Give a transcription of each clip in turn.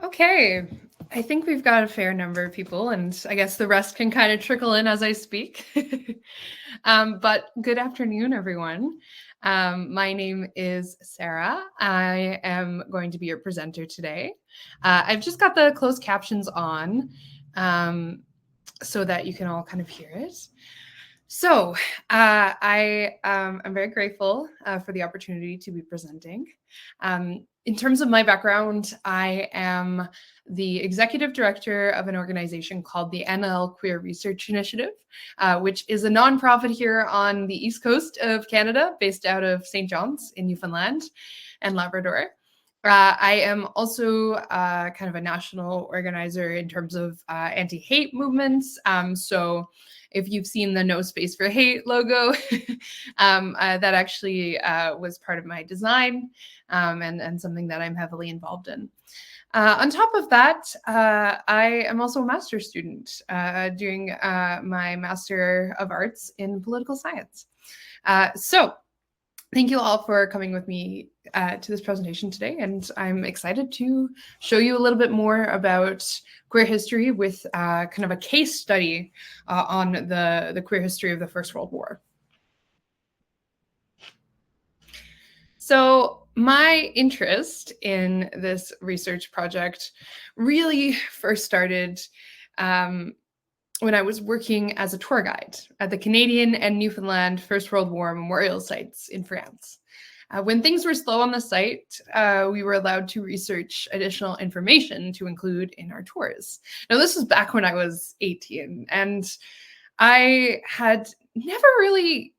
Okay, I think we've got a fair number of people, and I guess the rest can kind of trickle in as I speak. But good afternoon, everyone. My name is Sarah. I am going to be your presenter today. I've just got the closed captions on so that you can all kind of hear it. So I'm very grateful for the opportunity to be presenting. In terms of my background, I am the executive director of an organization called the NL Queer Research Initiative, which is a nonprofit here on the East Coast of Canada, based out of St. John's in Newfoundland and Labrador. I am also kind of a national organizer in terms of anti-hate movements. So if you've seen the No Space for Hate logo, that actually was part of my design and something that I'm heavily involved in. On top of that, I am also a master's student doing my Master of Arts in Political Science. So thank you all for coming with me to this presentation today, and I'm excited to show you a little bit more about queer history with kind of a case study on the queer history of the First World War. So my interest in this research project really first started when I was working as a tour guide at the Canadian and Newfoundland First World War memorial sites in France. When things were slow on the site, we were allowed to research additional information to include in our tours. Now, this was back when I was 18, and I had never really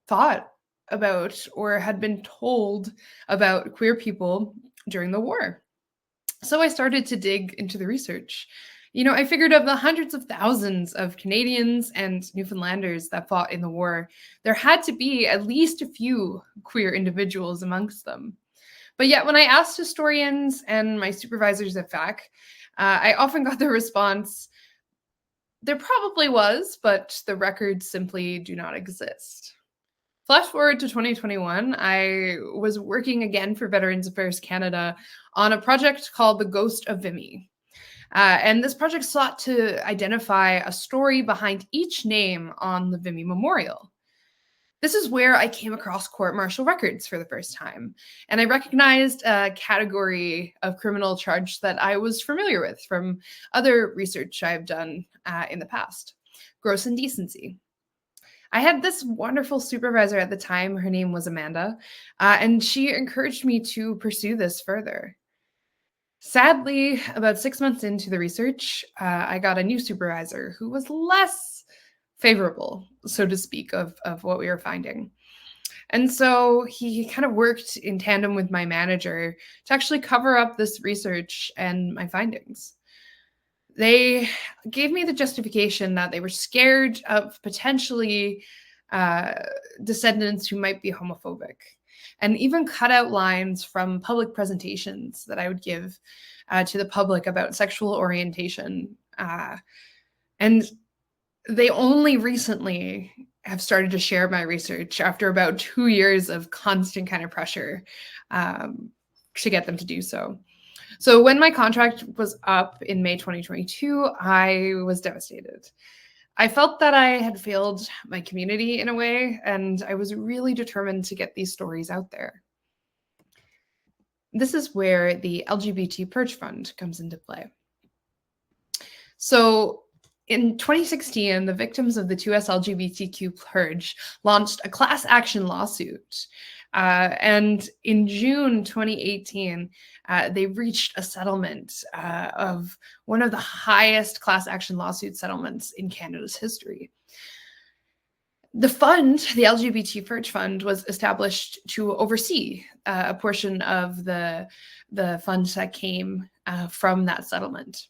thought about or had been told about queer people during the war. So I started to dig into the research. I figured of the hundreds of thousands of Canadians and Newfoundlanders that fought in the war, there had to be at least a few queer individuals amongst them. But yet, when I asked historians and my supervisors at FAC, I often got the response, there probably was, but the records simply do not exist. Flash forward to 2021, I was working again for Veterans Affairs Canada on a project called The Ghost of Vimy. And this project sought to identify a story behind each name on the Vimy Memorial. This is where I came across court-martial records for the first time, and I recognized a category of criminal charge that I was familiar with from other research I've done in the past: gross indecency. I had this wonderful supervisor at the time. Her name was Amanda, and she encouraged me to pursue this further. Sadly, about 6 months into the research, I got a new supervisor who was less favorable, so to speak, of what we were finding. And so he kind of worked in tandem with my manager to actually cover up this research and my findings. They gave me the justification that they were scared of potentially descendants who might be homophobic, and even cut out lines from public presentations that I would give to the public about sexual orientation. And they only recently have started to share my research after about 2 years of constant kind of pressure to get them to do so. So when my contract was up in May 2022, I was devastated. I felt that I had failed my community in a way, and I was really determined to get these stories out there. This is where the LGBT Purge Fund comes into play. So in 2016, the victims of the 2SLGBTQ Purge launched a class action lawsuit. And in June 2018, they reached a settlement of one of the highest class action lawsuit settlements in Canada's history. The fund, the LGBT Purge Fund, was established to oversee a portion of the funds that came from that settlement.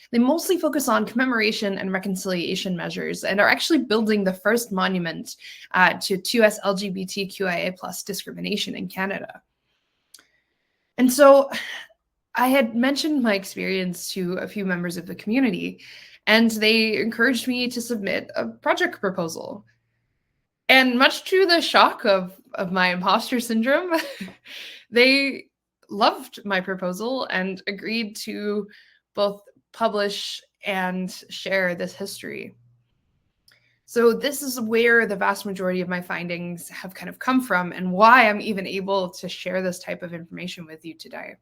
They mostly focus on commemoration and reconciliation measures and are actually building the first monument to 2SLGBTQIA plus discrimination in Canada. And so I had mentioned my experience to a few members of the community, and they encouraged me to submit a project proposal. And much to the shock of my imposter syndrome, they loved my proposal and agreed to both publish and share this history. So this is where the vast majority of my findings have kind of come from, and why I'm even able to share this type of information with you today.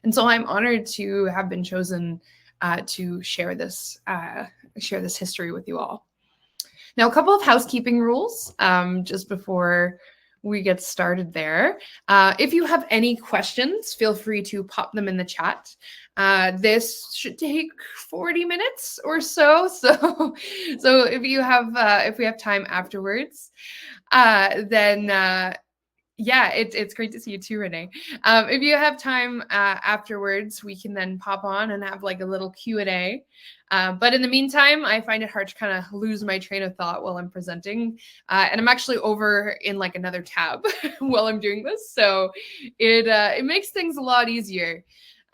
And so I'm honored to have been chosen to share this history with you all. Now, a couple of housekeeping rules just before we get started there. If you have any questions, feel free to pop them in the chat. This should take 40 minutes or so. So if we have time afterwards, then yeah, it's great to see you too, Renee. If you have time afterwards, we can then pop on and have like a little Q&A. But in the meantime, I find it hard to kind of lose my train of thought while I'm presenting. And I'm actually over in like another tab while I'm doing this. So it makes things a lot easier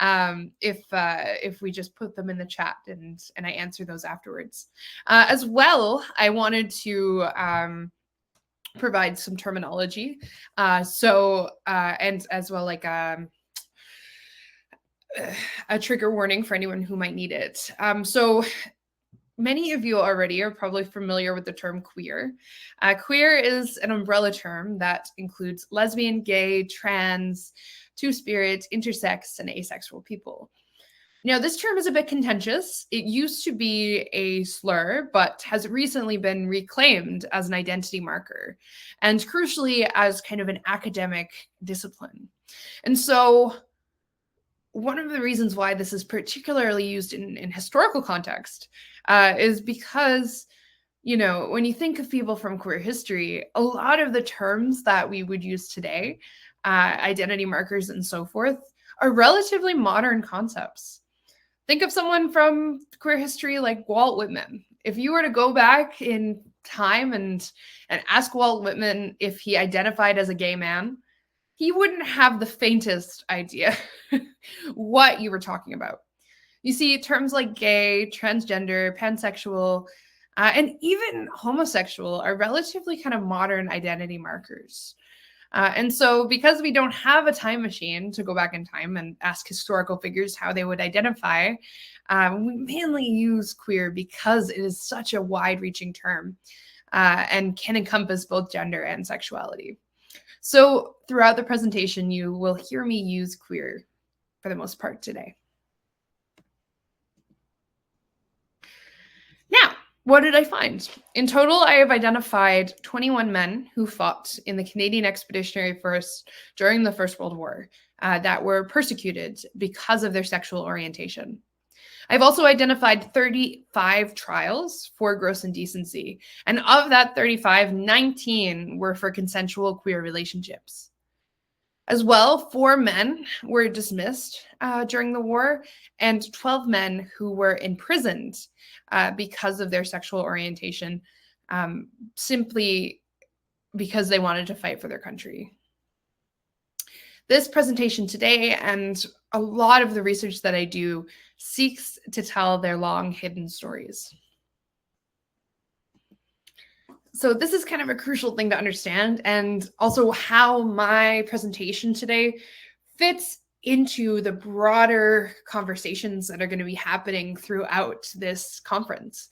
if we just put them in the chat and I answer those afterwards. As well, I wanted to provide some terminology. And as well, like a trigger warning for anyone who might need it. So many of you already are probably familiar with the term queer. Queer is an umbrella term that includes lesbian, gay, trans, two-spirit, intersex, and asexual people. Now, this term is a bit contentious. It used to be a slur, but has recently been reclaimed as an identity marker, and crucially, as kind of an academic discipline. And so one of the reasons why this is particularly used in historical context is because, you know, when you think of people from queer history, a lot of the terms that we would use today, identity markers and so forth, are relatively modern concepts. Think of someone from queer history like Walt Whitman. If you were to go back in time and ask Walt Whitman if he identified as a gay man, he wouldn't have the faintest idea what you were talking about. You see, terms like gay, transgender, pansexual, and even homosexual are relatively kind of modern identity markers. And so because we don't have a time machine to go back in time and ask historical figures how they would identify, we mainly use queer because it is such a wide-reaching term and can encompass both gender and sexuality. So throughout the presentation, you will hear me use queer for the most part today. Now, what did I find? In total, I have identified 21 men who fought in the Canadian Expeditionary Force during the First World War that were persecuted because of their sexual orientation. I've also identified 35 trials for gross indecency, and of that 35, 19 were for consensual queer relationships. As well, 4 men were dismissed during the war, and 12 men who were imprisoned because of their sexual orientation, simply because they wanted to fight for their country. This presentation today and a lot of the research that I do seeks to tell their long hidden stories. So this is kind of a crucial thing to understand, and also how my presentation today fits into the broader conversations that are going to be happening throughout this conference.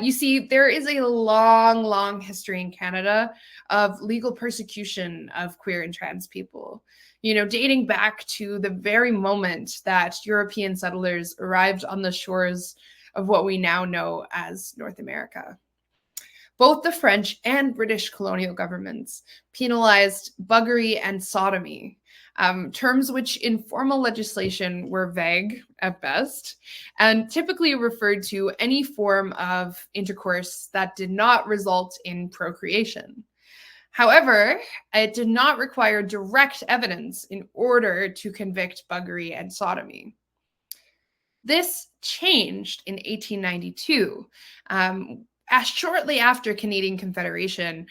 You see, there is a long, long history in Canada of legal persecution of queer and trans people, you know, dating back to the very moment that European settlers arrived on the shores of what we now know as North America. Both the French and British colonial governments penalized buggery and sodomy, terms which in formal legislation were vague at best, and typically referred to any form of intercourse that did not result in procreation. However, it did not require direct evidence in order to convict buggery and sodomy. This changed in 1892, shortly after Canadian Confederation,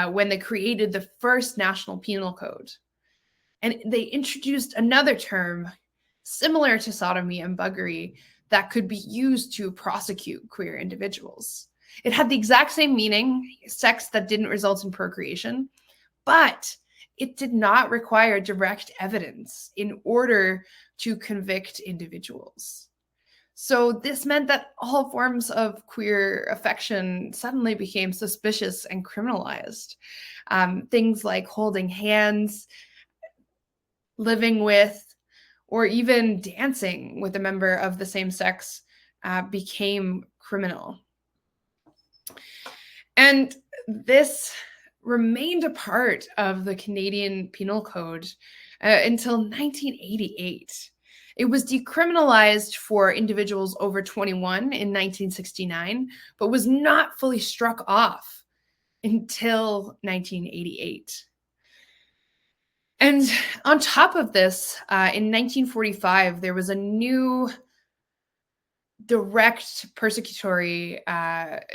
when they created the first national penal code. And they introduced another term similar to sodomy and buggery that could be used to prosecute queer individuals. It had the exact same meaning, sex that didn't result in procreation, but it did not require direct evidence in order to convict individuals. So this meant that all forms of queer affection suddenly became suspicious and criminalized. Things like holding hands, living with, or even dancing with a member of the same sex became criminal. And this remained a part of the Canadian Penal Code until 1988. It was decriminalized for individuals over 21 in 1969, but was not fully struck off until 1988. And on top of this, in 1945, there was a new direct persecutory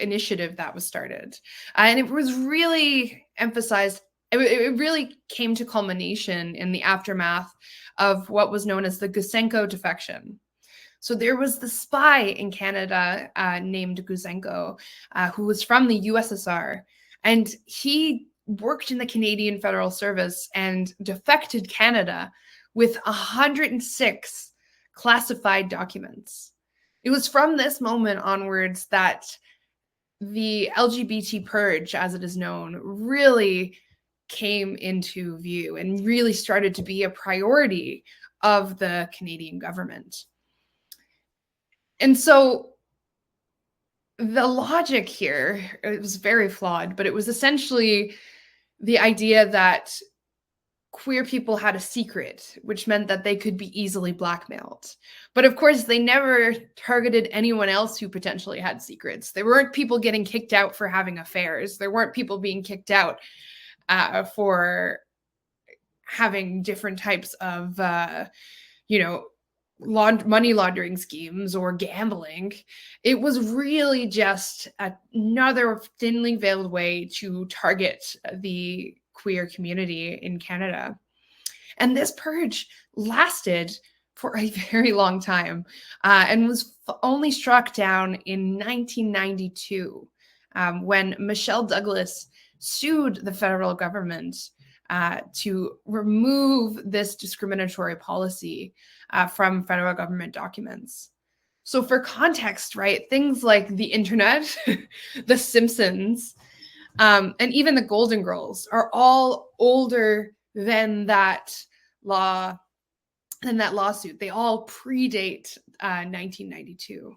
initiative that was started. And it was really emphasized, it really came to culmination in the aftermath of what was known as the Gusenko defection. So there was the spy in Canada named Gusenko, who was from the USSR, and he worked in the Canadian Federal Service and defected Canada with 106 classified documents. It was from this moment onwards that the LGBT Purge, as it is known, really came into view and really started to be a priority of the Canadian government. And so the logic here, it was very flawed, but it was essentially the idea that queer people had a secret, which meant that they could be easily blackmailed. But of course, they never targeted anyone else who potentially had secrets. There weren't people getting kicked out for having affairs. There weren't people being kicked out for having different types of, money laundering schemes or gambling. It was really just another thinly veiled way to target the queer community in Canada. And this purge lasted for a very long time and was only struck down in 1992 when Michelle Douglas sued the federal government to remove this discriminatory policy from federal government documents. So for context, right, things like the internet, The Simpsons, and even the Golden Girls are all older than that lawsuit. They all predate 1992.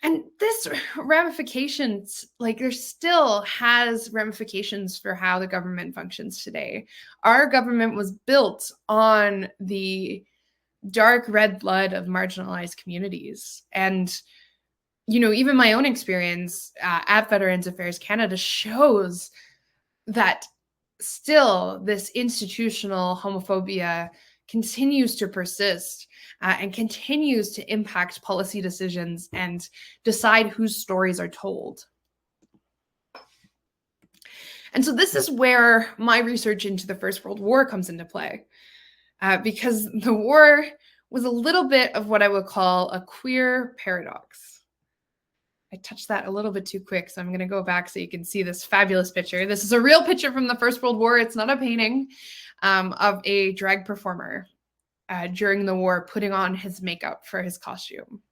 And this ramifications, like there still has ramifications for how the government functions today. Our government was built on the dark red blood of marginalized communities. And even my own experience at Veterans Affairs Canada shows that still this institutional homophobia continues to persist and continues to impact policy decisions and decide whose stories are told. And so this is where my research into the First World War comes into play, because the war was a little bit of what I would call a queer paradox. I touched that a little bit too quick, so I'm going to go back so you can see this fabulous picture. This is a real picture from the First World War. It's not a painting of a drag performer during the war putting on his makeup for his costume.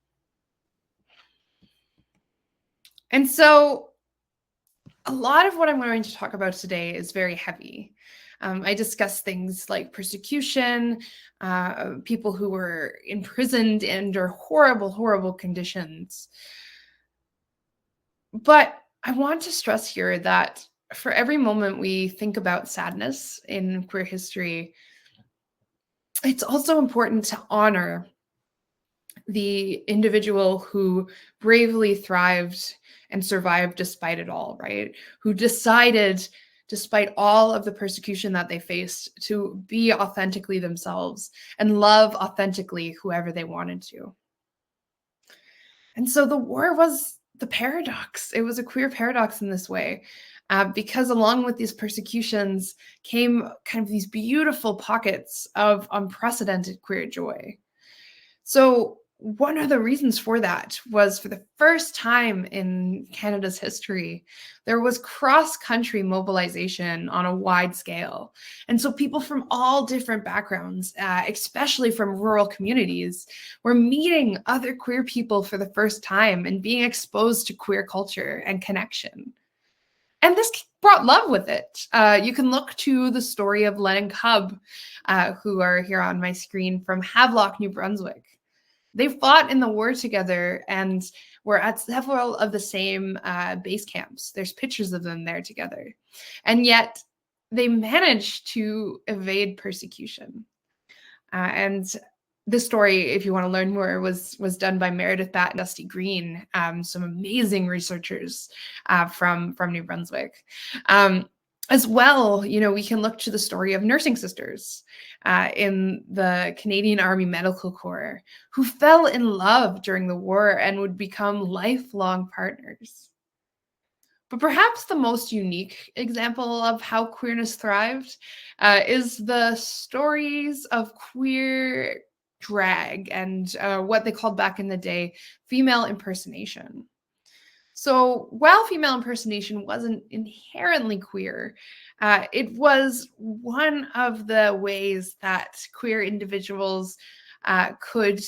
And so a lot of what I'm going to talk about today is very heavy. I discuss things like persecution, people who were imprisoned under horrible, horrible conditions. But I want to stress here that for every moment we think about sadness in queer history, it's also important to honor the individual who bravely thrived and survived despite it all, right? Who decided, despite all of the persecution that they faced, to be authentically themselves and love authentically whoever they wanted to. And so the war was the paradox. It was a queer paradox in this way, because along with these persecutions came kind of these beautiful pockets of unprecedented queer joy. So one of the reasons for that was, for the first time in Canada's history, there was cross-country mobilization on a wide scale. And so people from all different backgrounds, especially from rural communities, were meeting other queer people for the first time and being exposed to queer culture and connection. And this brought love with it. You can look to the story of Len and Cub, who are here on my screen, from Havelock, New Brunswick. They fought in the war together and were at several of the same base camps. There's pictures of them there together. And yet they managed to evade persecution. And this story, if you want to learn more, was done by Meredith Batt and Dusty Green, some amazing researchers from New Brunswick. As well, we can look to the story of nursing sisters in the Canadian Army Medical Corps who fell in love during the war and would become lifelong partners. But perhaps the most unique example of how queerness thrived is the stories of queer drag and what they called back in the day female impersonation. So while female impersonation wasn't inherently queer, it was one of the ways that queer individuals could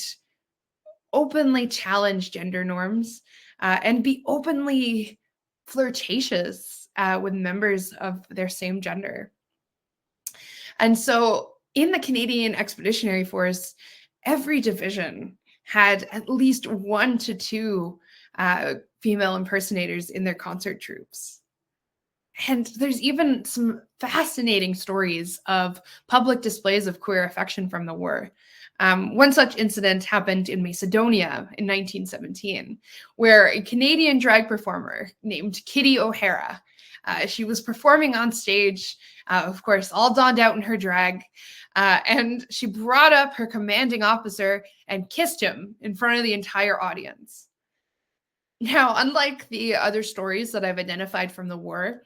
openly challenge gender norms and be openly flirtatious with members of their same gender. And so in the Canadian Expeditionary Force, every division had at least 1 to 2 female impersonators in their concert troops. And there's even some fascinating stories of public displays of queer affection from the war. One such incident happened in Macedonia in 1917, where a Canadian drag performer named Kitty O'Hara, she was performing on stage, of course, all donned out in her drag, and she brought up her commanding officer and kissed him in front of the entire audience. Now, unlike the other stories that I've identified from the war,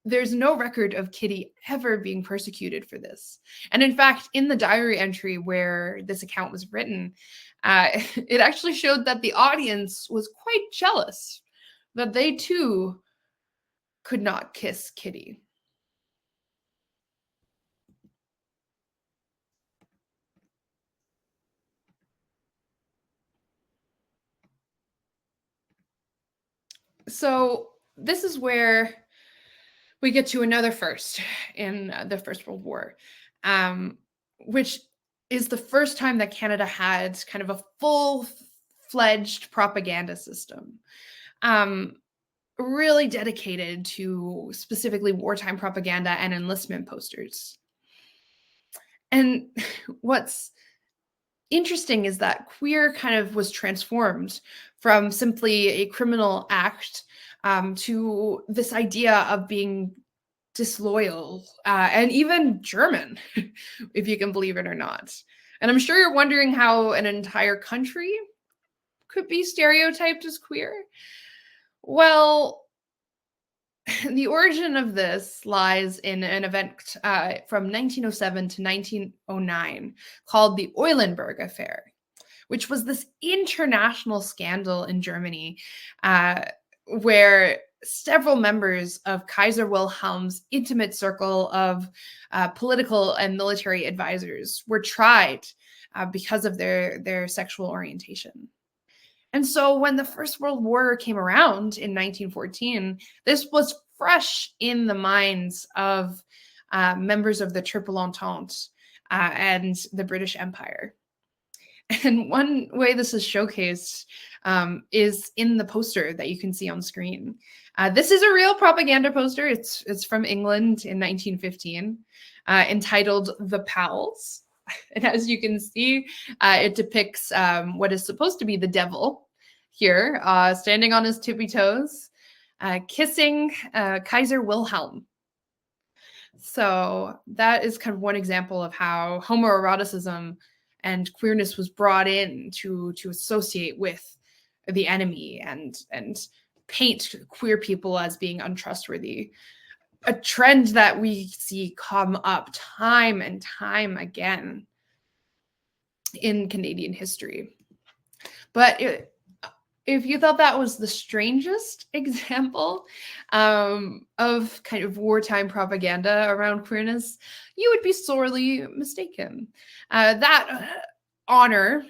there's no record of Kitty ever being persecuted for this. And in fact, in the diary entry where this account was written, it actually showed that the audience was quite jealous that they too could not kiss Kitty. So this is where we get to another first in the First World War, which is the first time that Canada had kind of a full-fledged propaganda system, really dedicated to specifically wartime propaganda and enlistment posters. And what's interesting is that queer kind of was transformed from simply a criminal act to this idea of being disloyal and even German, if you can believe it or not. And I'm sure you're wondering how an entire country could be stereotyped as queer. Well, the origin of this lies in an event from 1907 to 1909 called the Eulenburg Affair, which was this international scandal in Germany where several members of Kaiser Wilhelm's intimate circle of political and military advisors were tried because of their sexual orientation. And so when the First World War came around in 1914, this was fresh in the minds of members of the Triple Entente and the British Empire. And one way this is showcased is in the poster that you can see on screen. This is a real propaganda poster. It's from England in 1915, entitled "The Pals." And as you can see, it depicts what is supposed to be the devil here, standing on his tippy toes, kissing Kaiser Wilhelm. So that is kind of one example of how homoeroticism and queerness was brought in to associate with the enemy and paint queer people as being untrustworthy. A trend that we see come up time and time again in Canadian history. But if you thought that was the strangest example of kind of wartime propaganda around queerness, you would be sorely mistaken. That honor,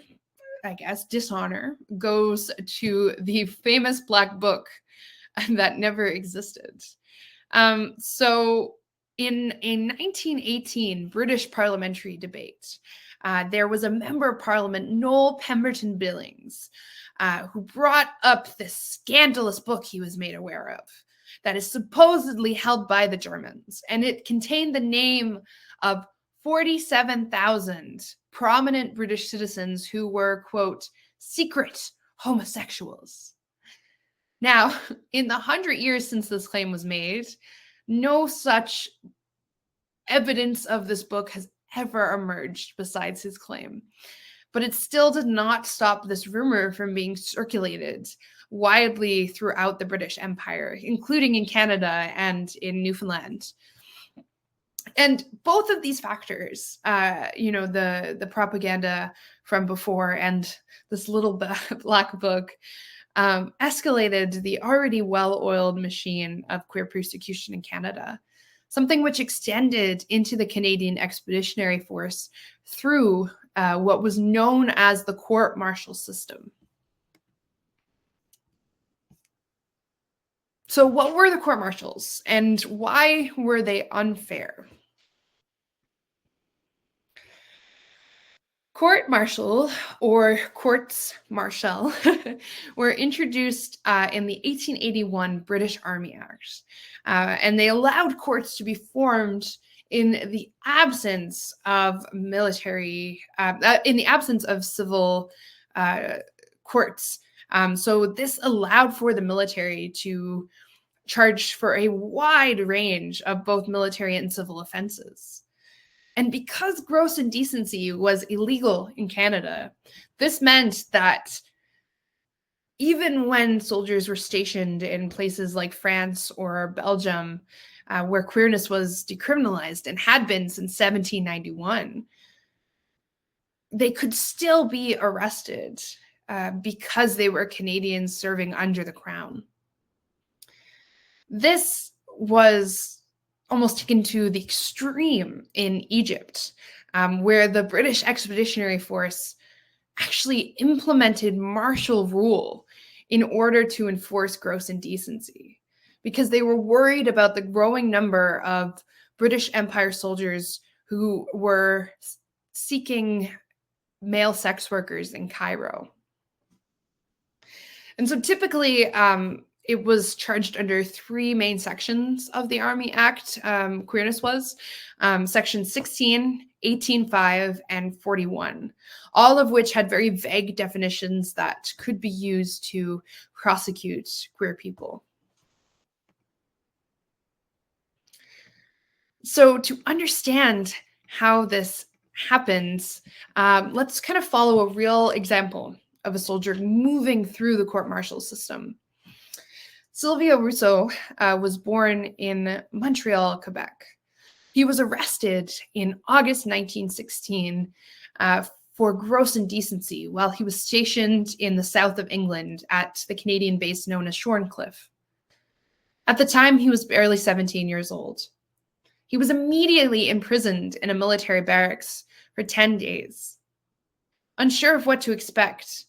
I guess, dishonor, goes to the famous Black Book that never existed. So, in a 1918 British parliamentary debate, there was a member of parliament, Noel Pemberton Billings, who brought up this scandalous book he was made aware of that is supposedly held by the Germans. And it contained the name of 47,000 prominent British citizens who were, quote, secret homosexuals. Now, in the 100 years since this claim was made, no such evidence of this book has ever emerged besides his claim. But it still did not stop this rumor from being circulated widely throughout the British Empire, including in Canada and in Newfoundland. And both of these factors, the propaganda from before and this little Black Book, escalated the already well-oiled machine of queer persecution in Canada, something which extended into the Canadian Expeditionary Force through what was known as the court-martial system. So what were the court-martials, and why were they unfair? Court-martial, or courts-martial, were introduced in the 1881 British Army Act, and they allowed courts to be formed in the absence of military, in the absence of civil courts. So this allowed for the military to charge for a wide range of both military and civil offenses. And because gross indecency was illegal in Canada, this meant that even when soldiers were stationed in places like France or Belgium, where queerness was decriminalized and had been since 1791, they could still be arrested because they were Canadians serving under the Crown. This was almost taken to the extreme in Egypt, where the British Expeditionary Force actually implemented martial rule in order to enforce gross indecency, because they were worried about the growing number of British Empire soldiers who were seeking male sex workers in Cairo. And so typically, it was charged under three main sections of the Army Act, queerness was, Section 16, 18.5, and 41, all of which had very vague definitions that could be used to prosecute queer people. So to understand how this happens, let's kind of follow a real example of a soldier moving through the court-martial system. Sylvia Rousseau was born in Montreal, Quebec. He was arrested in August 1916 for gross indecency while he was stationed in the south of England at the Canadian base known as Shorncliffe. At the time, he was barely 17 years old. He was immediately imprisoned in a military barracks for 10 days. Unsure of what to expect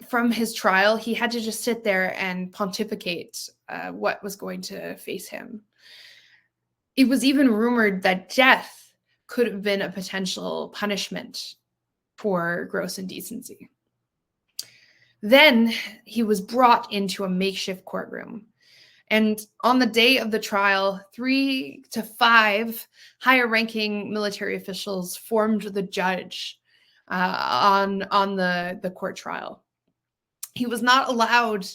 from his trial, he had to just sit there and pontificate what was going to face him. It was even rumored that death could have been a potential punishment for gross indecency. Then he was brought into a makeshift courtroom. And on the day of the trial, 3 to 5 higher-ranking military officials formed the judge on the court trial. He was not allowed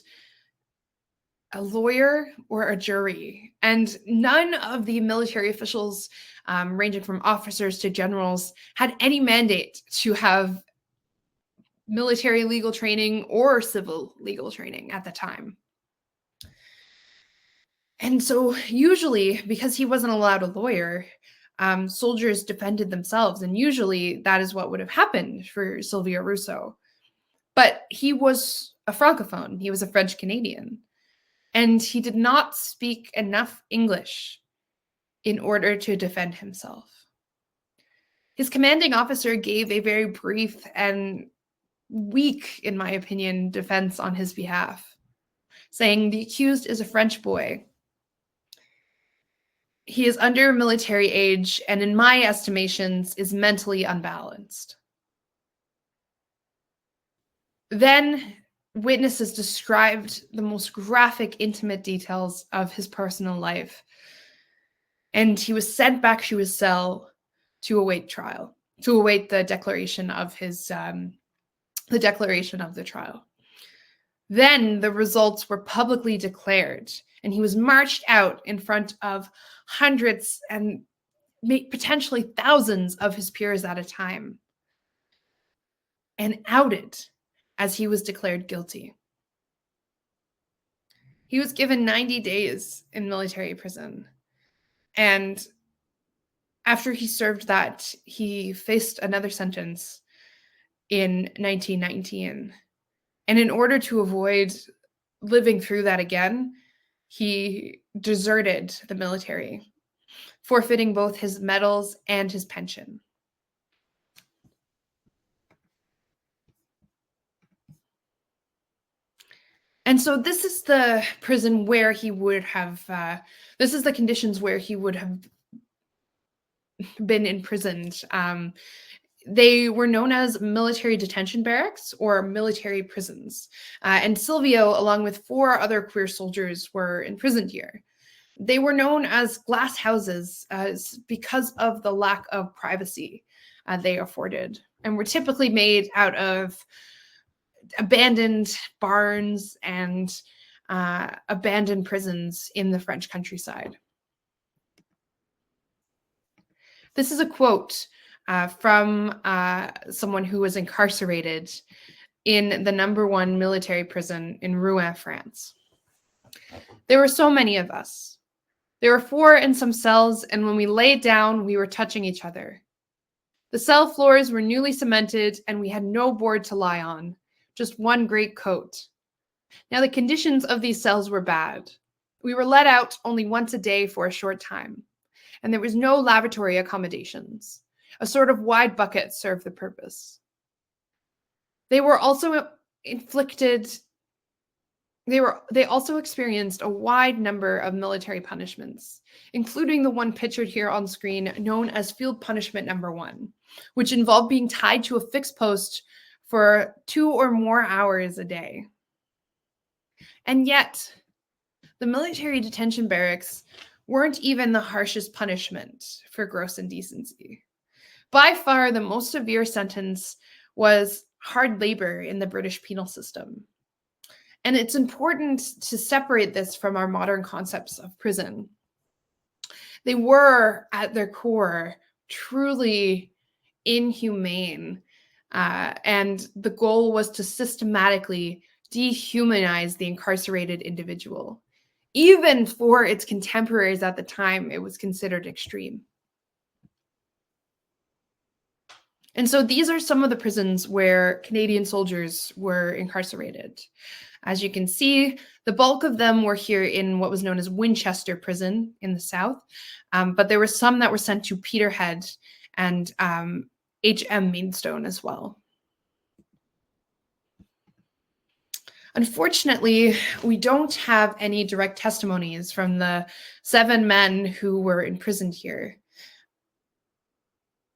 a lawyer or a jury, and none of the military officials, ranging from officers to generals, had any mandate to have military legal training or civil legal training at the time. And so usually, because he wasn't allowed a lawyer, soldiers defended themselves, and usually that is what would have happened for Sylvia Rousseau. But he was a Francophone. He was a French Canadian. And he did not speak enough English in order to defend himself. His commanding officer gave a very brief and weak, in my opinion, defense on his behalf, saying the accused is a French boy. He is under military age and, in my estimations, is mentally unbalanced. Then witnesses described the most graphic, intimate details of his personal life. And he was sent back to his cell to await trial, to await the declaration of the trial. Then the results were publicly declared, and he was marched out in front of hundreds and potentially thousands of his peers at a time, and outed as he was declared guilty. He was given 90 days in military prison, and after he served that, he faced another sentence in 1919. And in order to avoid living through that again, he deserted the military, forfeiting both his medals and his pension. And so this is the prison where he would have, this is the conditions where he would have been imprisoned. They were known as military detention barracks or military prisons. And Silvio, along with 4 other queer soldiers, were imprisoned here. They were known as glass houses because of the lack of privacy they afforded, and were typically made out of abandoned barns and abandoned prisons in the French countryside. This is a quote from someone who was incarcerated in the #1 military prison in Rouen, France. There were so many of us. There were 4 in some cells, and when we laid down, we were touching each other. The cell floors were newly cemented, and we had no board to lie on, just one great coat. Now, the conditions of these cells were bad. We were let out only once a day for a short time, and there was no lavatory accommodations. A sort of wide bucket served the purpose. They also experienced a wide number of military punishments, including the one pictured here on screen, known as Field Punishment #1, which involved being tied to a fixed post for 2 or more hours a day. And yet, the military detention barracks weren't even the harshest punishment for gross indecency. By far, the most severe sentence was hard labor in the British penal system. And it's important to separate this from our modern concepts of prison. They were, at their core, truly inhumane. And the goal was to systematically dehumanize the incarcerated individual. Even for its contemporaries at the time, it was considered extreme. And so these are some of the prisons where Canadian soldiers were incarcerated. As you can see, the bulk of them were here in what was known as Winchester Prison in the south, but there were some that were sent to Peterhead and HM Maidstone as well. Unfortunately, we don't have any direct testimonies from the 7 men who were imprisoned here.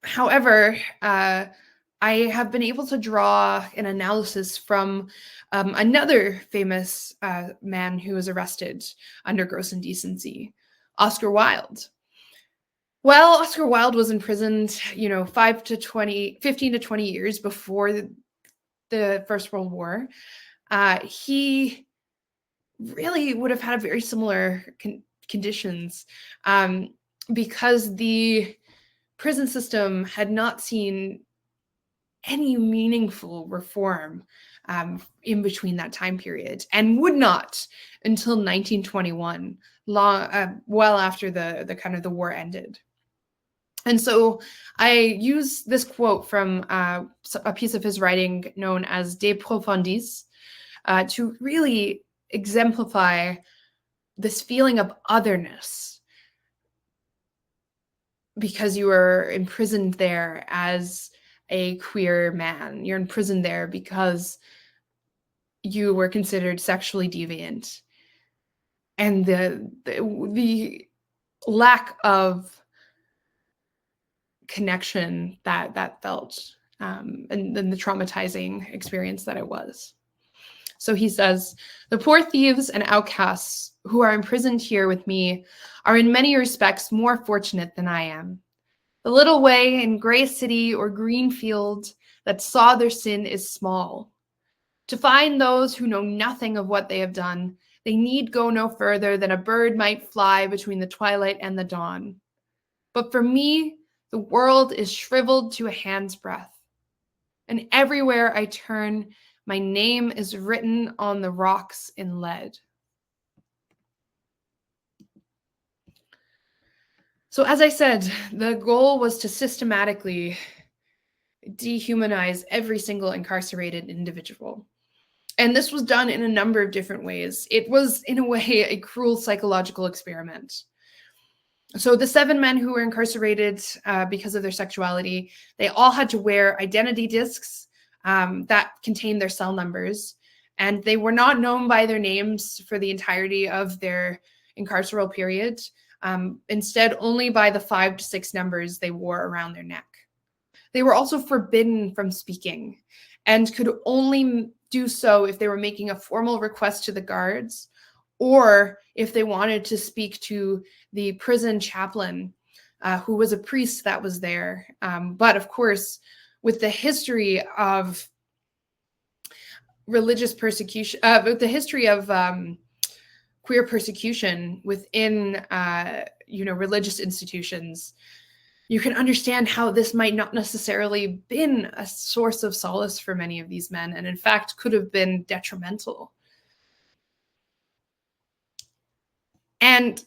However, I have been able to draw an analysis from another famous man who was arrested under gross indecency, Oscar Wilde. Well, Oscar Wilde was imprisoned, 15 to 20 years before the First World War. He really would have had very similar conditions because the prison system had not seen any meaningful reform in between that time period, and would not until 1921, well after the war ended. And so I use this quote from a piece of his writing known as De Profundis to really exemplify this feeling of otherness because you are imprisoned there as a queer man. You're imprisoned there because you were considered sexually deviant. And the lack of connection that felt, and then the traumatizing experience that it was. So he says, the poor thieves and outcasts who are imprisoned here with me are in many respects more fortunate than I am. The little way in gray city or green field that saw their sin is small. To find those who know nothing of what they have done, they need go no further than a bird might fly between the twilight and the dawn. But for me, the world is shriveled to a hand's breadth. And everywhere I turn, my name is written on the rocks in lead. So as I said, the goal was to systematically dehumanize every single incarcerated individual. And this was done in a number of different ways. It was, in a way, a cruel psychological experiment. So the 7 men who were incarcerated because of their sexuality, they all had to wear identity discs that contained their cell numbers. And they were not known by their names for the entirety of their incarceral period. Instead, only by the 5 to 6 numbers they wore around their neck. They were also forbidden from speaking and could only do so if they were making a formal request to the guards or if they wanted to speak to the prison chaplain, who was a priest that was there. But of course, with the history of religious persecution, with the history of queer persecution within, religious institutions, you can understand how this might not necessarily been a source of solace for many of these men, and in fact could have been detrimental. And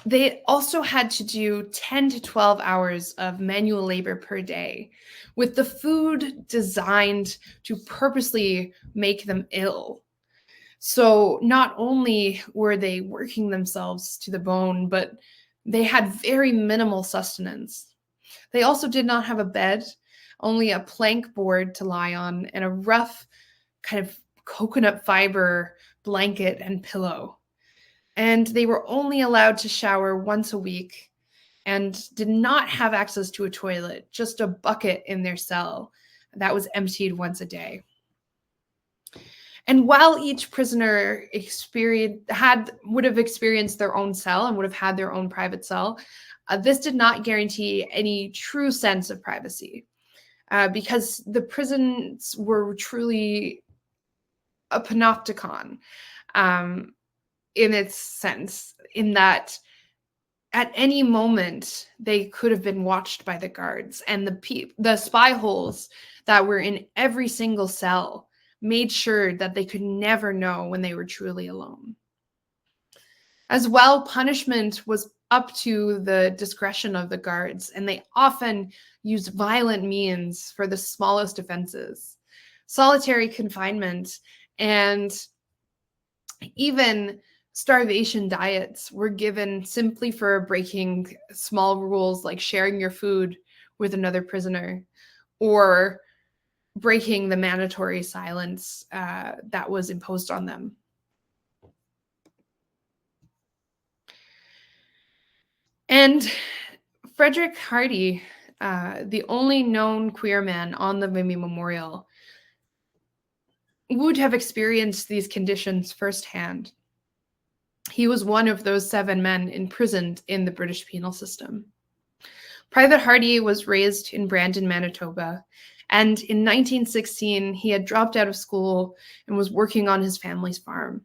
they also had to do 10 to 12 hours of manual labor per day, with the food designed to purposely make them ill. So not only were they working themselves to the bone, but they had very minimal sustenance. They also did not have a bed, only a plank board to lie on and a rough kind of coconut fiber blanket and pillow. And they were only allowed to shower once a week and did not have access to a toilet, just a bucket in their cell that was emptied once a day. And while each prisoner would have experienced their own cell and would have had their own private cell, this did not guarantee any true sense of privacy, because the prisons were truly a panopticon, in its sense, in that at any moment they could have been watched by the guards, and the spy holes that were in every single cell made sure that they could never know when they were truly alone. As well, punishment was up to the discretion of the guards, and they often used violent means for the smallest offenses. Solitary confinement and even starvation diets were given simply for breaking small rules like sharing your food with another prisoner or breaking the mandatory silence that was imposed on them. And Frederick Hardy, the only known queer man on the Vimy Memorial, would have experienced these conditions firsthand. He was one of those 7 men imprisoned in the British penal system. Private Hardy was raised in Brandon, Manitoba, and in 1916, he had dropped out of school and was working on his family's farm.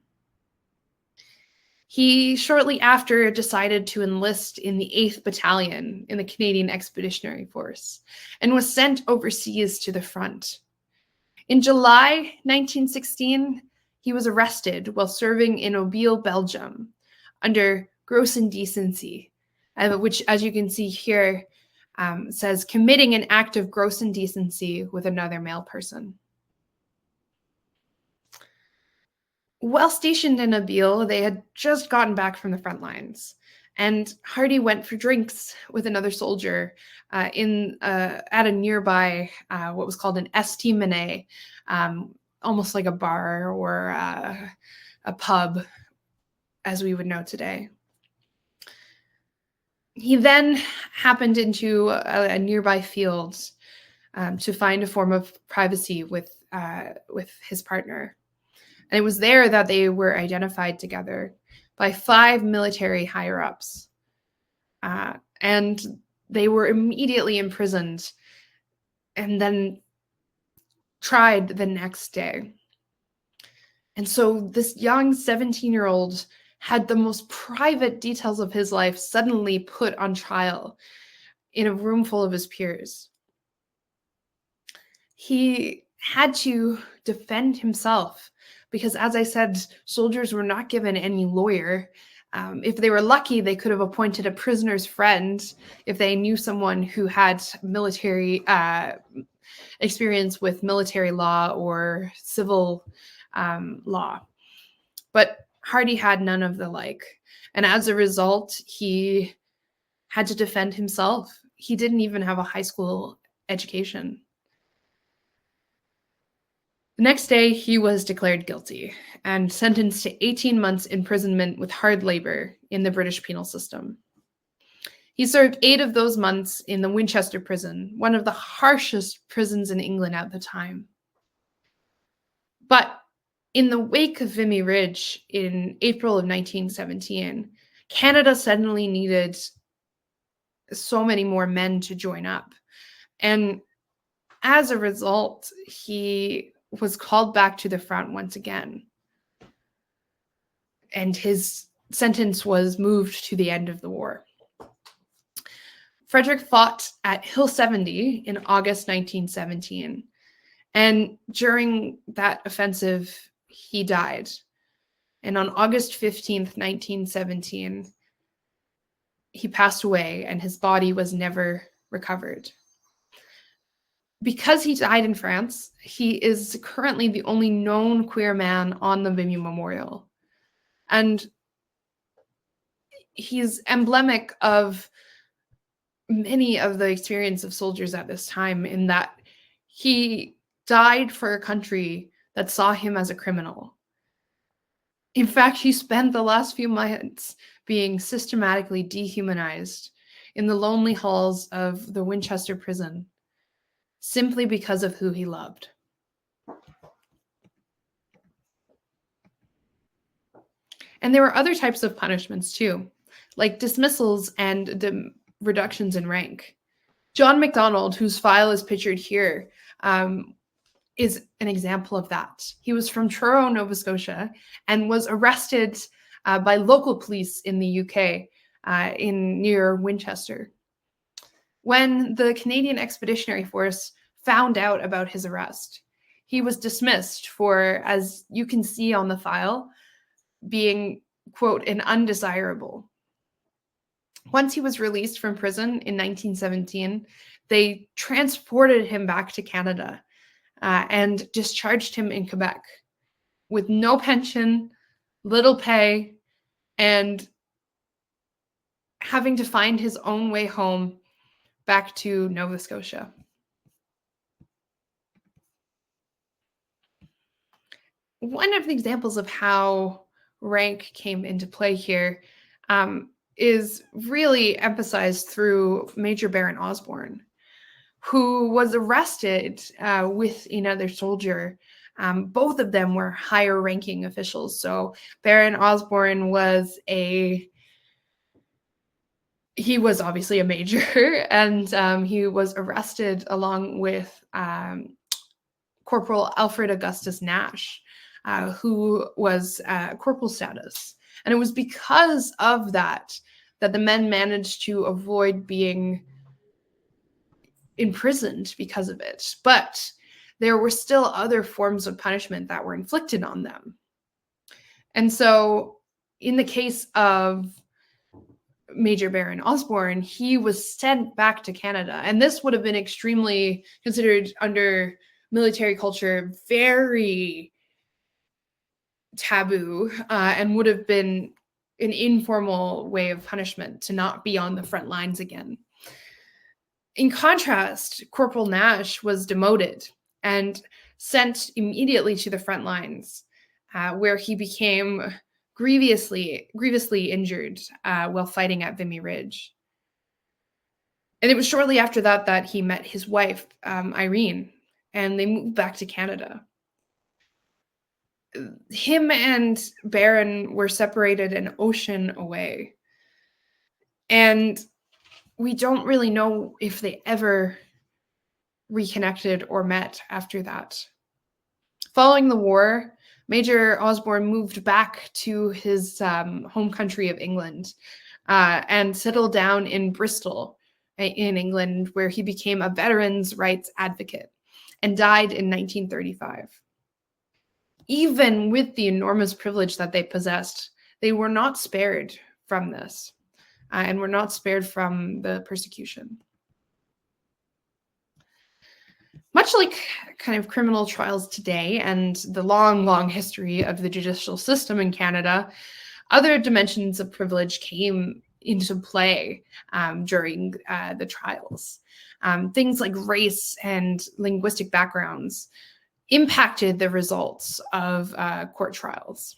He shortly after decided to enlist in the 8th Battalion in the Canadian Expeditionary Force and was sent overseas to the front. In July 1916, he was arrested while serving in Mobile, Belgium, under gross indecency, which, as you can see here, says committing an act of gross indecency with another male person. While stationed in Abil, they had just gotten back from the front lines, and Hardy went for drinks with another soldier at a nearby what was called an estaminet, almost like a bar or a pub, as we would know today. He then happened into a nearby field to find a form of privacy with his partner. And it was there that they were identified together by 5 military higher-ups. And they were immediately imprisoned and then tried the next day. And so this young 17-year-old had the most private details of his life suddenly put on trial in a room full of his peers. He had to defend himself because, as I said, soldiers were not given any lawyer. If they were lucky, they could have appointed a prisoner's friend if they knew someone who had military experience with military law or civil law. But Hardy had none of the like. And as a result, he had to defend himself. He didn't even have a high school education. The next day, he was declared guilty and sentenced to 18 months imprisonment with hard labor in the British penal system. He served 8 of those months in the Winchester prison, one of the harshest prisons in England at the time. But in the wake of Vimy Ridge in April of 1917, Canada suddenly needed so many more men to join up. And as a result, he was called back to the front once again. And his sentence was moved to the end of the war. Frederick fought at Hill 70 in August 1917. And during that offensive, he died. And on August 15th, 1917, he passed away and his body was never recovered. Because he died in France, he is currently the only known queer man on the Vimy Memorial. And he's emblematic of many of the experience of soldiers at this time in that he died for a country that saw him as a criminal. In fact, he spent the last few months being systematically dehumanized in the lonely halls of the Winchester prison simply because of who he loved. And there were other types of punishments too, like dismissals and reductions in rank. John MacDonald, whose file is pictured here, is an example of that. He was from Truro, Nova Scotia, and was arrested by local police in the UK near Winchester. When the Canadian Expeditionary Force found out about his arrest, he was dismissed for, as you can see on the file, being, quote, an undesirable. Once he was released from prison in 1917, they transported him back to Canada and discharged him in Quebec with no pension, little pay, and having to find his own way home back to Nova Scotia. One of the examples of how rank came into play here is really emphasized through Major Baron Osborne, who was arrested with another soldier. Both of them were higher ranking officials. So Baron Osborne was obviously a major, and he was arrested along with Corporal Alfred Augustus Nash, who was corporal status. And it was because of that the men managed to avoid being imprisoned because of it. But there were still other forms of punishment that were inflicted on them. And so in the case of Major Baron Osborne, he was sent back to Canada. And this would have been extremely considered under military culture very taboo, and would have been an informal way of punishment to not be on the front lines again. In contrast, Corporal Nash was demoted and sent immediately to the front lines, where he became grievously injured while fighting at Vimy Ridge. And it was shortly after that that he met his wife, Irene, and they moved back to Canada. Him and Baron were separated an ocean away. And we don't really know if they ever reconnected or met after that. Following the war, Major Osborne moved back to his home country of England and settled down in Bristol in England, where he became a veterans' rights advocate and died in 1935. Even with the enormous privilege that they possessed, they were not spared from this and were not spared from the persecution. Much like kind of criminal trials today and the long history of the judicial system in Canada, other dimensions of privilege came into play during the trials. Things like race and linguistic backgrounds impacted the results of court trials.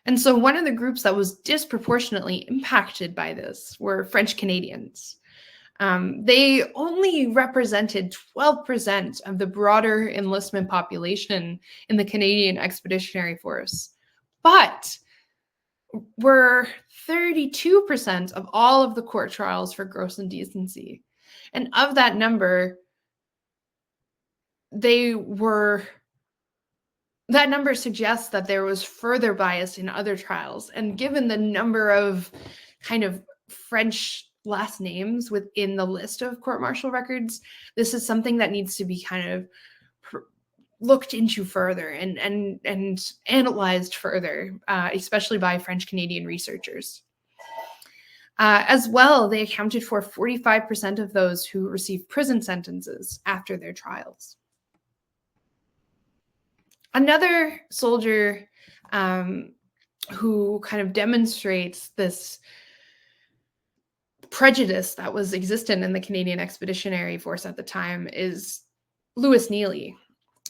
And so one of the groups that was disproportionately impacted by this were French Canadians. They only represented 12% of the broader enlistment population in the Canadian Expeditionary Force, but were 32% of all of the court trials for gross indecency. And of that number, that number suggests that there was further bias in other trials. And given the number of kind of French last names within the list of court-martial records, this is something that needs to be kind of looked into further and analyzed further, especially by French Canadian researchers. As well, they accounted for 45% of those who received prison sentences after their trials. Another soldier who kind of demonstrates this prejudice that was existent in the Canadian Expeditionary Force at the time is Louis Neely.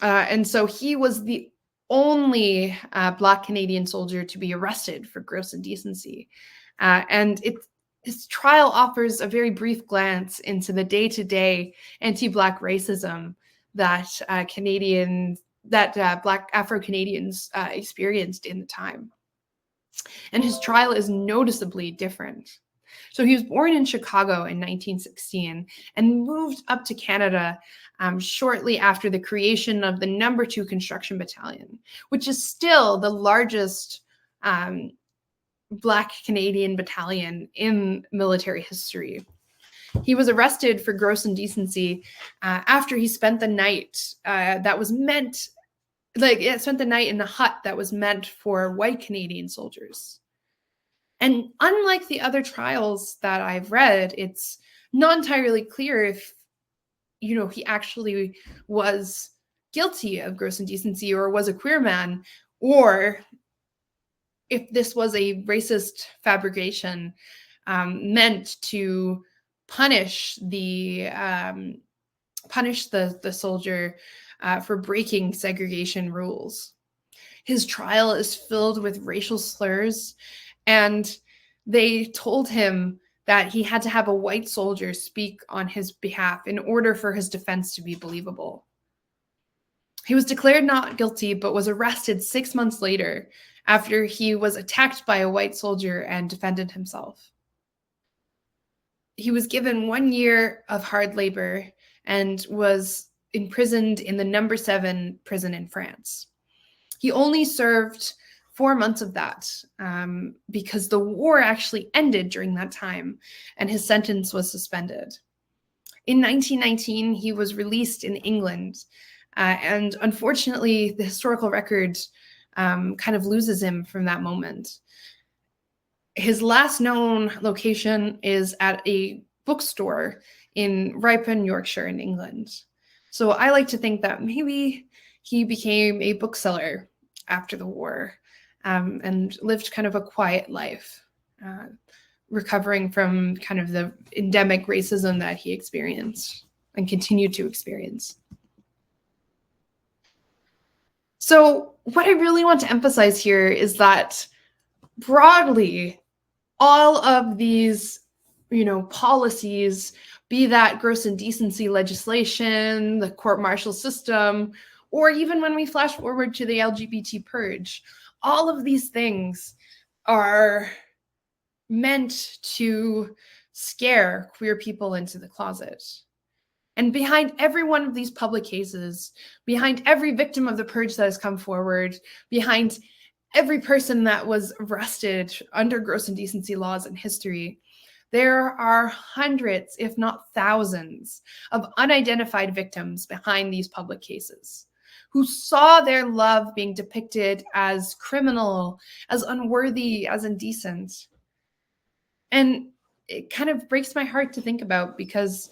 And so he was the only Black Canadian soldier to be arrested for gross indecency. And his trial offers a very brief glance into the day-to-day anti-Black racism that Black Afro-Canadians experienced in the time. And his trial is noticeably different. So he was born in Chicago in 1916 and moved up to Canada shortly after the creation of the No. 2 Construction Battalion, which is still the largest Black Canadian battalion in military history. He was arrested for gross indecency after he spent the night spent the night in a hut that was meant for white Canadian soldiers. And unlike the other trials that I've read, it's not entirely clear if, he actually was guilty of gross indecency or was a queer man, or if this was a racist fabrication meant to punish the soldier for breaking segregation rules. His trial is filled with racial slurs, and they told him that he had to have a white soldier speak on his behalf in order for his defense to be believable. He was declared not guilty, but was arrested 6 months later after he was attacked by a white soldier and defended himself. He was given 1 year of hard labor and was imprisoned in the No. 7 prison in France. He only served 4 months of that because the war actually ended during that time and his sentence was suspended. In 1919, he was released in England, and unfortunately, the historical record kind of loses him from that moment. His last known location is at a bookstore in Ripon, Yorkshire, in England. So I like to think that maybe he became a bookseller after the war, and lived kind of a quiet life, recovering from kind of the endemic racism that he experienced and continued to experience. So, what I really want to emphasize here is that broadly, all of these, policies, be that gross indecency legislation, the court martial system, or even when we flash forward to the LGBT purge, all of these things are meant to scare queer people into the closet. And behind every one of these public cases, behind every victim of the purge that has come forward, behind every person that was arrested under gross indecency laws in history, there are hundreds, if not thousands, of unidentified victims behind these public cases who saw their love being depicted as criminal, as unworthy, as indecent. And it kind of breaks my heart to think about, because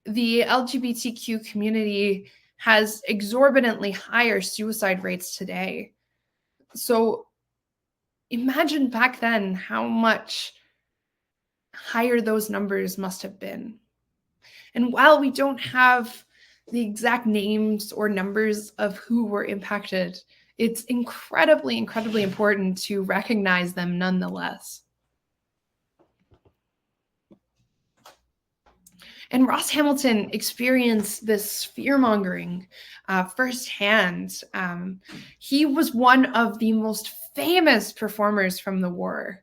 the LGBTQ community has exorbitantly higher suicide rates today. So imagine back then how much higher those numbers must have been. And while we don't have the exact names or numbers of who were impacted, it's incredibly, incredibly important to recognize them nonetheless. And Ross Hamilton experienced this fear-mongering firsthand. He was one of the most famous performers from the war.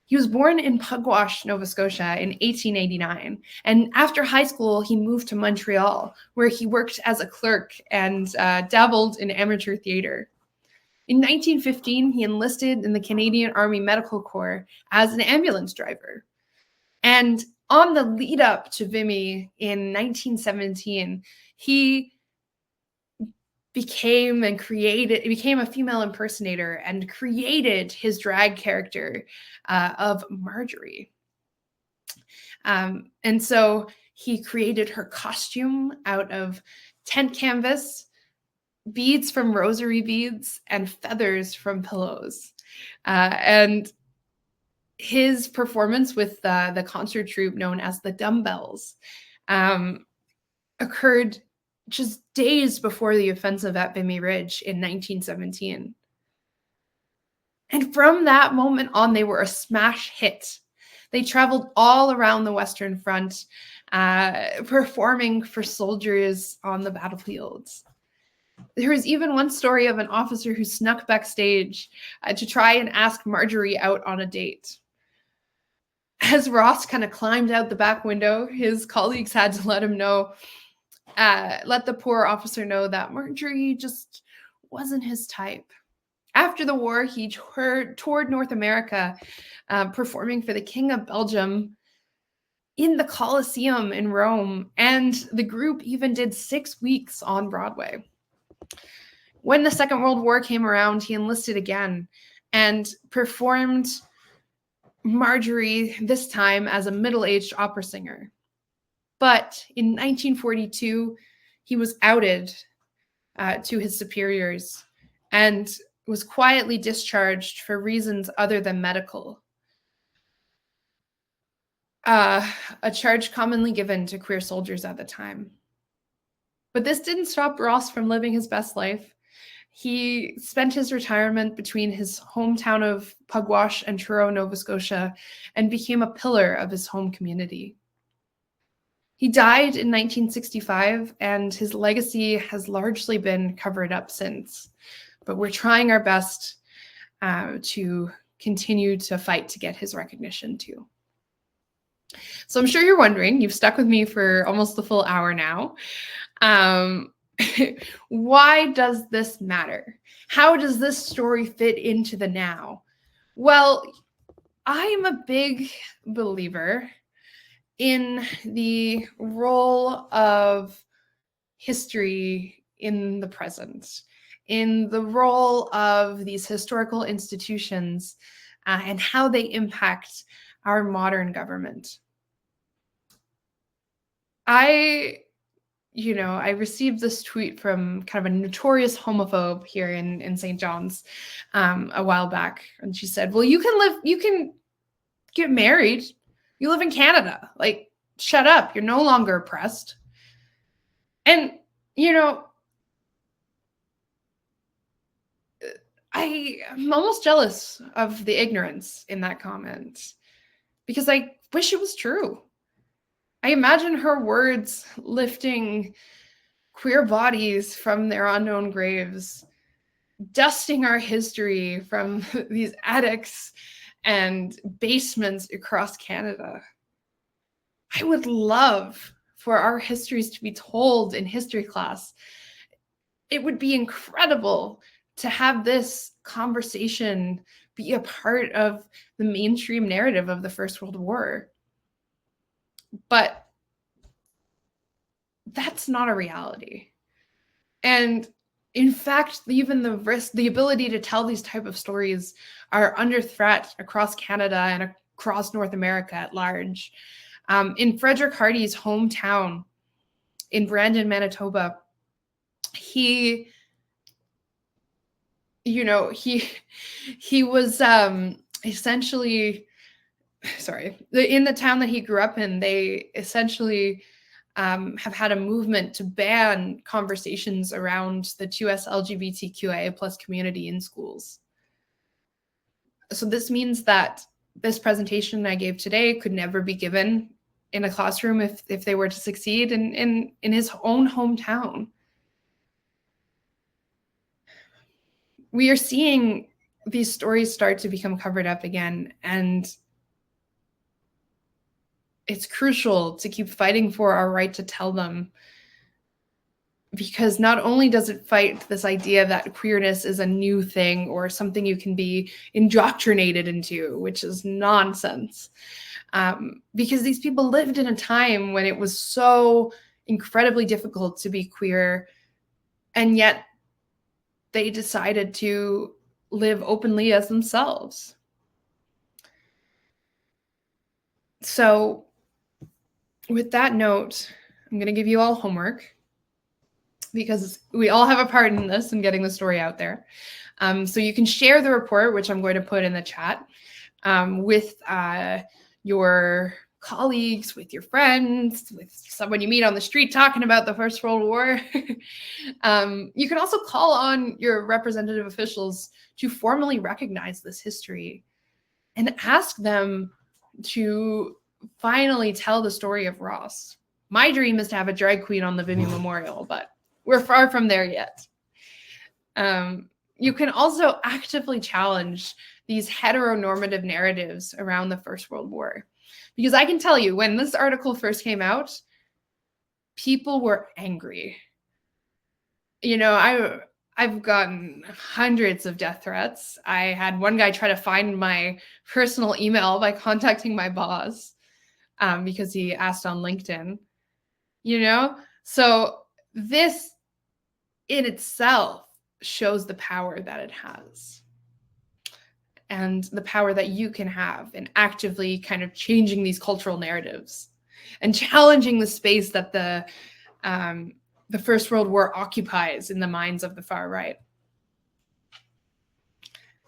He was born in Pugwash, Nova Scotia in 1889. And after high school, he moved to Montreal, where he worked as a clerk and dabbled in amateur theater. In 1915, he enlisted in the Canadian Army Medical Corps as an ambulance driver. And on the lead up to Vimy in 1917, he became a female impersonator and created his drag character of Marjorie. And so he created her costume out of tent canvas, beads from rosary beads, and feathers from pillows. And his performance with the concert troupe known as the Dumbbells occurred just days before the offensive at Vimy Ridge in 1917. And from that moment on, they were a smash hit. They traveled all around the Western Front, performing for soldiers on the battlefields. There was even one story of an officer who snuck backstage to try and ask Marjorie out on a date. As Ross kind of climbed out the back window, his colleagues had to let the poor officer know that Marjorie just wasn't his type. After the war, he toured North America, performing for the King of Belgium in the Colosseum in Rome, and the group even did 6 weeks on Broadway. When the Second World War came around, he enlisted again and performed Marjorie, this time as a middle-aged opera singer. But in 1942, he was outed to his superiors and was quietly discharged for reasons other than medical. A charge commonly given to queer soldiers at the time. But this didn't stop Ross from living his best life. He spent his retirement between his hometown of Pugwash and Truro, Nova Scotia, and became a pillar of his home community. He died in 1965, and his legacy has largely been covered up since. But we're trying our best to continue to fight to get his recognition too. So I'm sure you're wondering, you've stuck with me for almost the full hour now. Why does this matter? How does this story fit into the now? Well, I am a big believer in the role of history in the present, in the role of these historical institutions and how they impact our modern government. I received this tweet from kind of a notorious homophobe here in St. John's a while back. And she said, well, you can get married. You live in Canada. Like, shut up. You're no longer oppressed. And, I'm almost jealous of the ignorance in that comment because I wish it was true. I imagine her words lifting queer bodies from their unknown graves, dusting our history from these attics and basements across Canada. I would love for our histories to be told in history class. It would be incredible to have this conversation be a part of the mainstream narrative of the First World War. But that's not a reality. And in fact, even the ability to tell these type of stories are under threat across Canada and across North America at large. In Frederick Hardy's hometown in Brandon, Manitoba, he was essentially, in the town that he grew up in, they essentially have had a movement to ban conversations around the 2SLGBTQIA plus community in schools. So this means that this presentation I gave today could never be given in a classroom if they were to succeed in his own hometown. We are seeing these stories start to become covered up again, and it's crucial to keep fighting for our right to tell them, because not only does it fight this idea that queerness is a new thing or something you can be indoctrinated into, which is nonsense, because these people lived in a time when it was so incredibly difficult to be queer, and yet they decided to live openly as themselves. So with that note, I'm going to give you all homework, because we all have a part in this and getting the story out there. So you can share the report, which I'm going to put in the chat, with your colleagues, with your friends, with someone you meet on the street talking about the First World War. You can also call on your representative officials to formally recognize this history and ask them to finally tell the story of Ross. My dream is to have a drag queen on the Vimy Memorial, but we're far from there yet. You can also actively challenge these heteronormative narratives around the First World War. Because I can tell you, when this article first came out, people were angry. I've gotten hundreds of death threats. I had one guy try to find my personal email by contacting my boss because he asked on LinkedIn. So this in itself shows the power that it has, and the power that you can have in actively kind of changing these cultural narratives and challenging the space that the First World War occupies in the minds of the far right.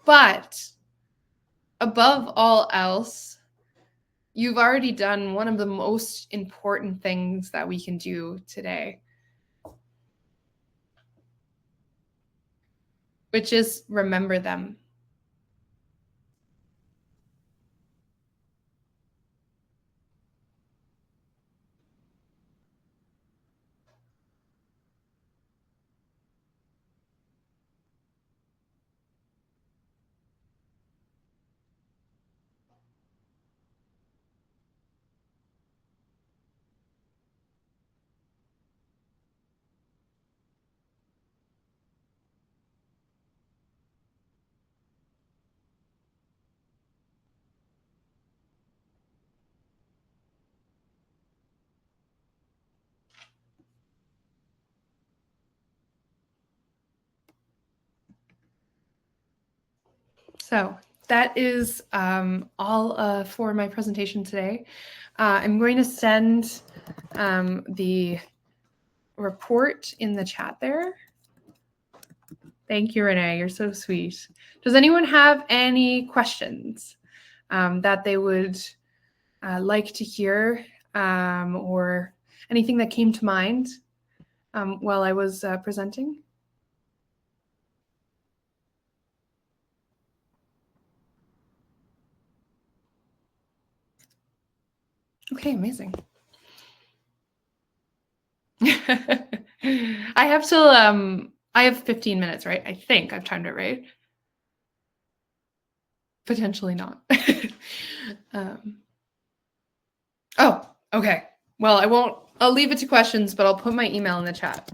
But above all else, you've already done one of the most important things that we can do today, which is remember them. So that is all for my presentation today. I'm going to send the report in the chat there. Thank you, Renee. You're so sweet. Does anyone have any questions that they would like to hear or anything that came to mind while I was presenting? Okay, amazing. I have till I have 15 minutes, right? I think I've timed it right. Potentially not. Oh, okay. Well, I'll leave it to questions, but I'll put my email in the chat.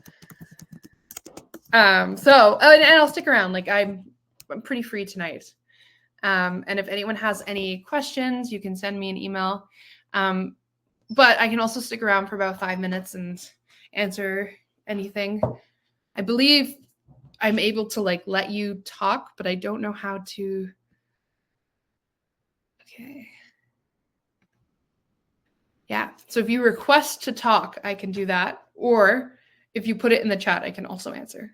And I'll stick around. Like I'm pretty free tonight. And if anyone has any questions, you can send me an email. But I can also stick around for about 5 minutes and answer anything. I believe I'm able to like let you talk, but I don't know how to. Okay. Yeah. So if you request to talk, I can do that. Or if you put it in the chat, I can also answer.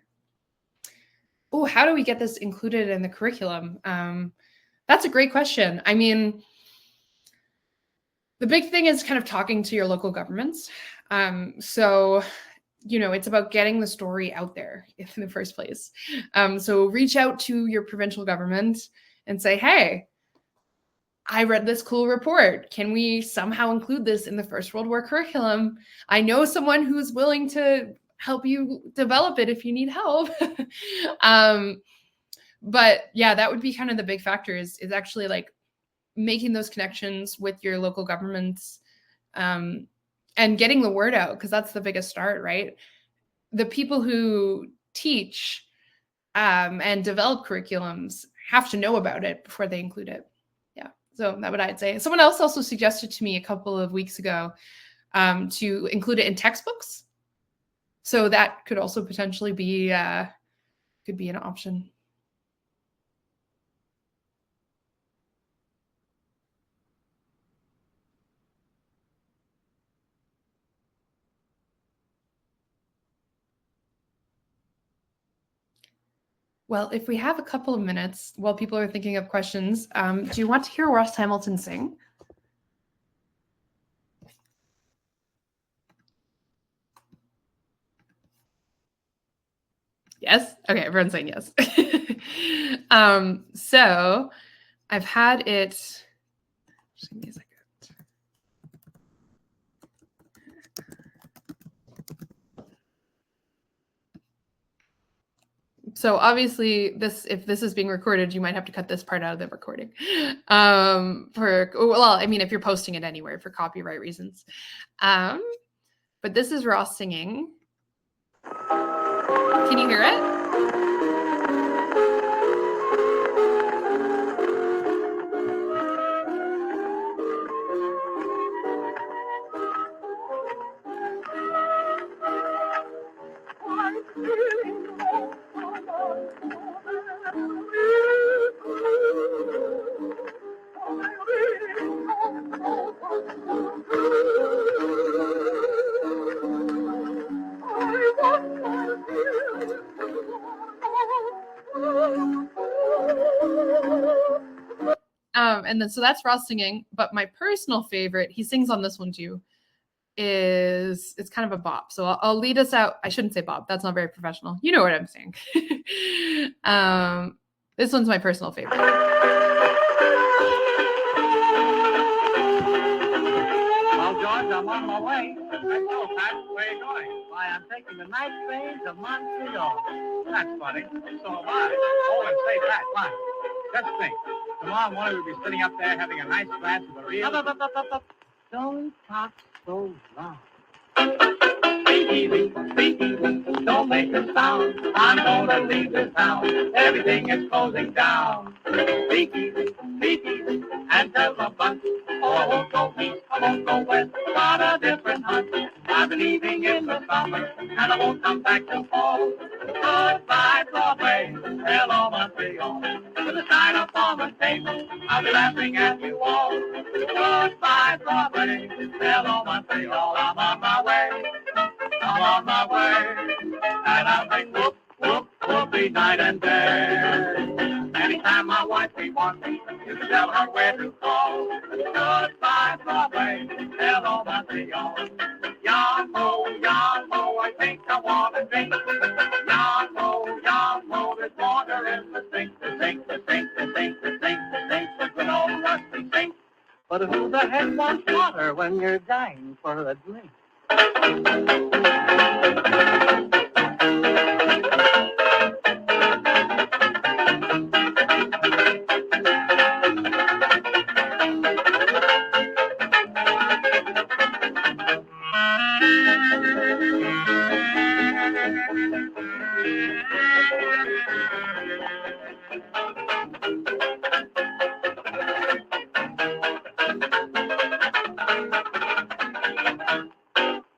Oh, how do we get this included in the curriculum? That's a great question. I mean, the big thing is kind of talking to your local governments. So, it's about getting the story out there in the first place. So reach out to your provincial government and say, hey, I read this cool report. Can we somehow include this in the First World War curriculum? I know someone who's willing to help you develop it if you need help. But yeah, that would be kind of the big factor is actually like making those connections with your local governments and getting the word out, because that's the biggest start, right? The people who teach and develop curriculums have to know about it before they include it. Yeah, so that's what I'd say. Someone else also suggested to me a couple of weeks ago to include it in textbooks. So that could also potentially be an option. Well, if we have a couple of minutes while people are thinking of questions, do you want to hear Ross Hamilton sing? Yes? Okay, everyone's saying yes. So I've had it. Just give me a second. So obviously, if this is being recorded, you might have to cut this part out of the recording. If you're posting it anywhere for copyright reasons. But this is Ross singing. Can you hear it? So that's Ross singing, but my personal favorite, he sings on this one too, it's kind of a bop. So I'll lead us out. I shouldn't say bop. That's not very professional. You know what I'm saying. This one's my personal favorite. Well, George, I'm on my way. Let's go, Pat. Where are you going? Why, I'm taking the night train to Montreal. That's funny. So am I. Oh, and say, Pat, fine. Just think. Tomorrow morning we'll be sitting up there having a nice glass of the real... Don't talk so loud. Speak easy, speak easy. Don't make a sound. I'm gonna leave this town. Everything is closing down. Speak easy, and tell the bunch. Oh, I won't go east, I won't go west. Got a different hunt. I've been leaving in the summer, and I won't come back till fall. Goodbye, Broadway. Hello, Montreal. With a sign up on the table, I'll be laughing at you all. Goodbye, Broadway. Hello, Montreal. I'm on my way. I'm on my way. And I'll sing whoop, whoop, whoopie night and day. Anytime my wife wants me, you can tell her where to call. Goodbye, Broadway. Hello, Montreal. Yon-mo, I think I want to drink. Yon-mo, there's water in the sink, the sink, the sink, the sink, the sink, the sink, the good old rusty sink. But who the heck wants water when you're dying for a drink?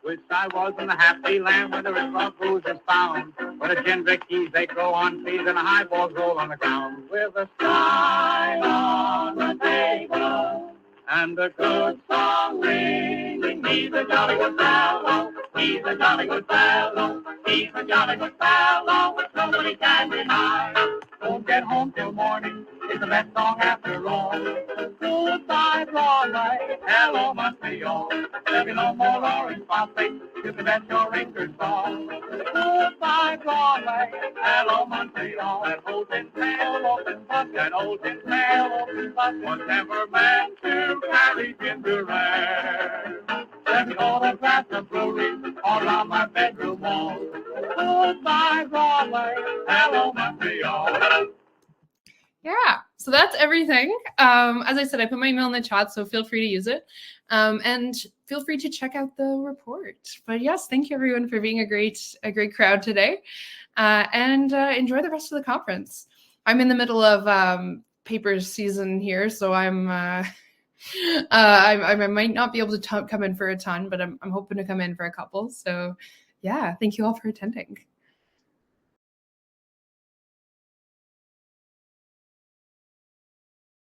Wish I was in the happy land where the river booze is found, where the gin-drinkies they grow on trees and the highballs roll on the ground, with a sign on the table and a good song ringing. He's a jolly good fellow. He's a jolly good fellow. He's a jolly good fellow, which nobody can deny. Don't get home till morning. It's the best song after all. Goodbye, Broadway. Hello, Montreal. There'll be no more orange phosphate. You can bet your Ingersoll. Goodbye, Broadway. Hello, Montreal. That old tin pail open bus. That old tin pail open bus was never meant to carry ginger ale. Let me autograph the brewery all on my bedroom wall. Goodbye, Broadway. Hello, Montreal. Yeah, so that's everything. As I said, I put my email in the chat, so feel free to use it. And feel free to check out the report. But yes, thank you everyone for being a great crowd today. And enjoy the rest of the conference. I'm in the middle of papers season here, so I might not be able to come in for a ton, but I'm hoping to come in for a couple. So yeah, thank you all for attending.